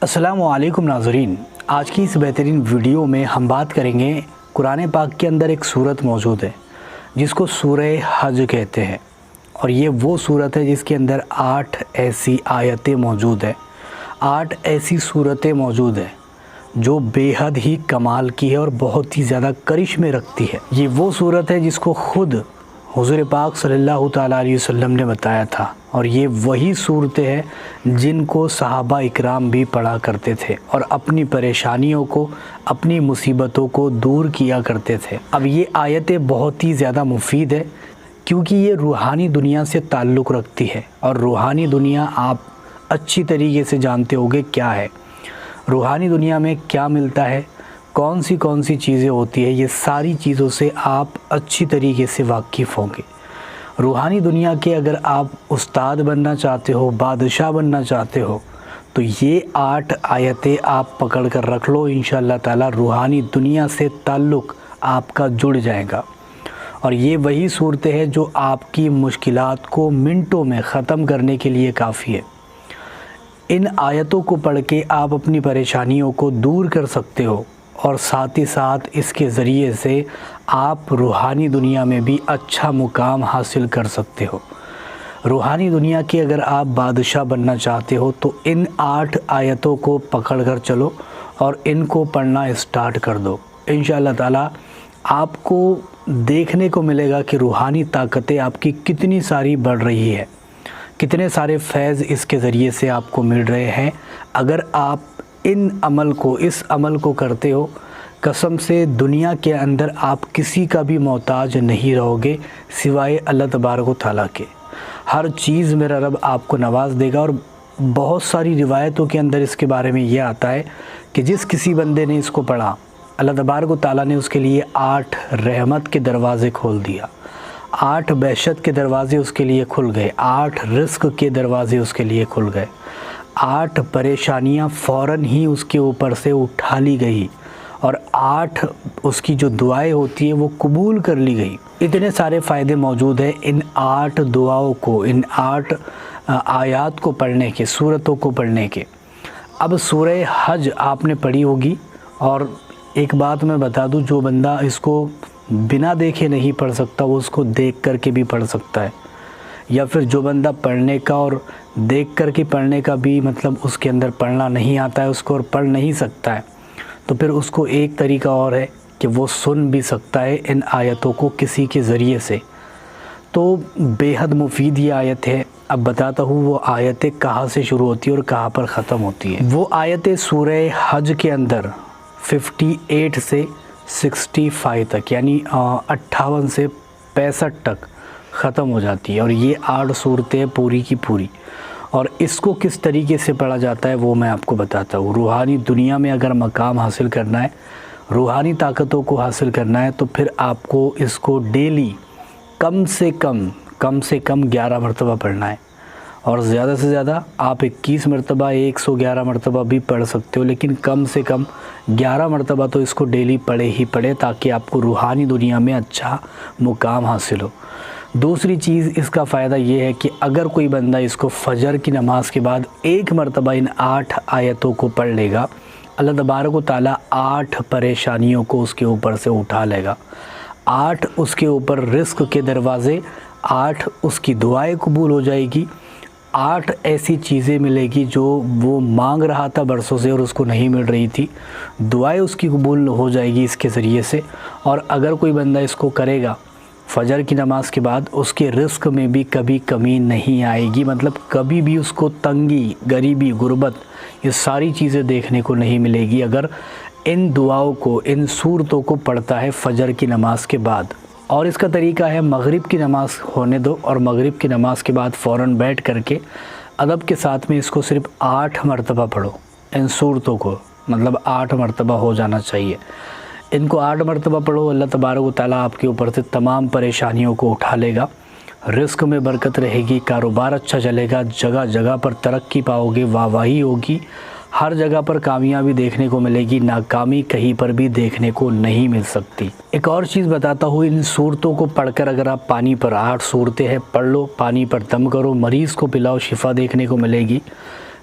السلام علیکم ناظرین، آج کی اس بہترین ویڈیو میں ہم بات کریں گے قرآن پاک کے اندر ایک صورت موجود ہے جس کو سورہ حج کہتے ہیں، اور یہ وہ صورت ہے جس کے اندر 8 ایسی آیتیں موجود ہیں، 8 ایسی صورتیں موجود ہیں جو بے حد ہی کمال کی ہے اور بہت ہی زیادہ کرشمے رکھتی ہے۔ یہ وہ صورت ہے جس کو خود حضور پاک صلی اللہ تعالیٰ علیہ وسلم نے بتایا تھا، اور یہ وہی صورتیں ہیں جن کو صحابہ اکرام بھی پڑھا کرتے تھے اور اپنی پریشانیوں کو، اپنی مصیبتوں کو دور کیا کرتے تھے۔ اب یہ آیتیں بہت ہی زیادہ مفید ہے کیونکہ یہ روحانی دنیا سے تعلق رکھتی ہے، اور روحانی دنیا آپ اچھی طریقے سے جانتے ہوگے کیا ہے، روحانی دنیا میں کیا ملتا ہے، کون سی چیزیں ہوتی ہیں، یہ ساری چیزوں سے آپ اچھی طریقے سے واقف ہوں گے۔ روحانی دنیا کے اگر آپ استاد بننا چاہتے ہو، بادشاہ بننا چاہتے ہو، تو یہ 8 آیتیں آپ پکڑ کر رکھ لو، انشاءاللہ تعالی روحانی دنیا سے تعلق آپ کا جڑ جائے گا۔ اور یہ وہی صورتیں ہیں جو آپ کی مشکلات کو منٹوں میں ختم کرنے کے لیے کافی ہے۔ ان آیتوں کو پڑھ کے آپ اپنی پریشانیوں کو دور کر سکتے ہو، اور ساتھ ہی ساتھ اس کے ذریعے سے آپ روحانی دنیا میں بھی اچھا مقام حاصل کر سکتے ہو۔ روحانی دنیا کے اگر آپ بادشاہ بننا چاہتے ہو تو ان 8 آیتوں کو پکڑ کر چلو اور ان کو پڑھنا اسٹارٹ کر دو۔ انشاءاللہ تعالی آپ کو دیکھنے کو ملے گا کہ روحانی طاقتیں آپ کی کتنی ساری بڑھ رہی ہے، کتنے سارے فیض اس کے ذریعے سے آپ کو مل رہے ہیں۔ اگر آپ اس عمل کو کرتے ہو، قسم سے دنیا کے اندر آپ کسی کا بھی محتاج نہیں رہو گے سوائے اللہ تبارک و تعالیٰ کے۔ ہر چیز میرا رب آپ کو نواز دے گا، اور بہت ساری روایتوں کے اندر اس کے بارے میں یہ آتا ہے کہ جس کسی بندے نے اس کو پڑھا، اللہ تبارک و تعالیٰ نے اس کے لیے 8 رحمت کے دروازے کھول دیا، 8 بہشت کے دروازے اس کے لیے کھل گئے، 8 رزق کے دروازے اس کے لیے کھل گئے، 8 پریشانیاں فوراً ہی اس کے اوپر سے اٹھا لی گئی، اور 8 اس کی جو دعائیں ہوتی ہیں وہ قبول کر لی گئی۔ اتنے سارے فائدے موجود ہیں ان 8 دعاؤں کو، ان 8 آیات کو پڑھنے کے، صورتوں کو پڑھنے کے۔ اب سورہ حج آپ نے پڑھی ہوگی، اور ایک بات میں بتا دوں، جو بندہ اس کو بنا دیکھے نہیں پڑھ سکتا وہ اس کو دیکھ کر کے بھی پڑھ سکتا ہے، یا پھر جو بندہ پڑھنے کا اور دیکھ کر کے پڑھنے کا بھی مطلب اس کے اندر پڑھنا نہیں آتا ہے اس کو اور پڑھ نہیں سکتا ہے، تو پھر اس کو ایک طریقہ اور ہے کہ وہ سن بھی سکتا ہے ان آیتوں کو کسی کے ذریعے سے۔ تو بے حد مفید یہ آیت ہے۔ اب بتاتا ہوں وہ آیتیں کہاں سے شروع ہوتی ہیں اور کہاں پر ختم ہوتی ہیں۔ وہ آیتیں سورہ حج کے اندر 58 سے 65 تک، یعنی 58 سے 65 تک ختم ہو جاتی ہے، اور یہ 8 صورتیں پوری کی پوری۔ اور اس کو کس طریقے سے پڑھا جاتا ہے وہ میں آپ کو بتاتا ہوں۔ روحانی دنیا میں اگر مقام حاصل کرنا ہے، روحانی طاقتوں کو حاصل کرنا ہے، تو پھر آپ کو اس کو ڈیلی کم سے کم 11 مرتبہ پڑھنا ہے، اور زیادہ سے زیادہ آپ 21 مرتبہ 111 مرتبہ بھی پڑھ سکتے ہو، لیکن کم سے کم 11 مرتبہ تو اس کو ڈیلی پڑھے تاکہ آپ کو روحانی دنیا میں اچھا مقام حاصل ہو۔ دوسری چیز اس کا فائدہ یہ ہے کہ اگر کوئی بندہ اس کو فجر کی نماز کے بعد 1 مرتبہ ان 8 آیتوں کو پڑھ لے گا، اللہ تبارک و تعالیٰ 8 پریشانیوں کو اس کے اوپر سے اٹھا لے گا، 8 اس کے اوپر رزق کے دروازے، 8 اس کی دعائیں قبول ہو جائے گی، 8 ایسی چیزیں ملے گی جو وہ مانگ رہا تھا برسوں سے اور اس کو نہیں مل رہی تھی، دعائیں اس کی قبول ہو جائے گی اس کے ذریعے سے۔ اور اگر کوئی بندہ اس کو کرے گا فجر کی نماز کے بعد، اس کے رزق میں بھی کبھی کمی نہیں آئے گی، مطلب کبھی بھی اس کو تنگی، غریبی، غربت، یہ ساری چیزیں دیکھنے کو نہیں ملے گی اگر ان دعاؤں کو، ان صورتوں کو پڑھتا ہے فجر کی نماز کے بعد۔ اور اس کا طریقہ ہے مغرب کی نماز ہونے دو، اور مغرب کی نماز کے بعد فوراً بیٹھ کر کے ادب کے ساتھ میں اس کو صرف 8 مرتبہ پڑھو، ان صورتوں کو، مطلب 8 مرتبہ ہو جانا چاہیے۔ ان کو 8 مرتبہ پڑھو، اللہ تبارک و تعالیٰ آپ کے اوپر سے تمام پریشانیوں کو اٹھا لے گا، رزق میں برکت رہے گی، کاروبار اچھا چلے گا، جگہ جگہ پر ترقی پاؤ گے، واہواہی ہوگی، ہر جگہ پر کامیابی دیکھنے کو ملے گی، ناکامی کہیں پر بھی دیکھنے کو نہیں مل سکتی۔ ایک اور چیز بتاتا ہوں، ان صورتوں کو پڑھ کر اگر آپ پانی پر 8 صورتیں ہیں پڑھ لو، پانی پر دم کرو، مریض کو پلاؤ، شفا دیکھنے کو ملے گی۔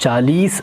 40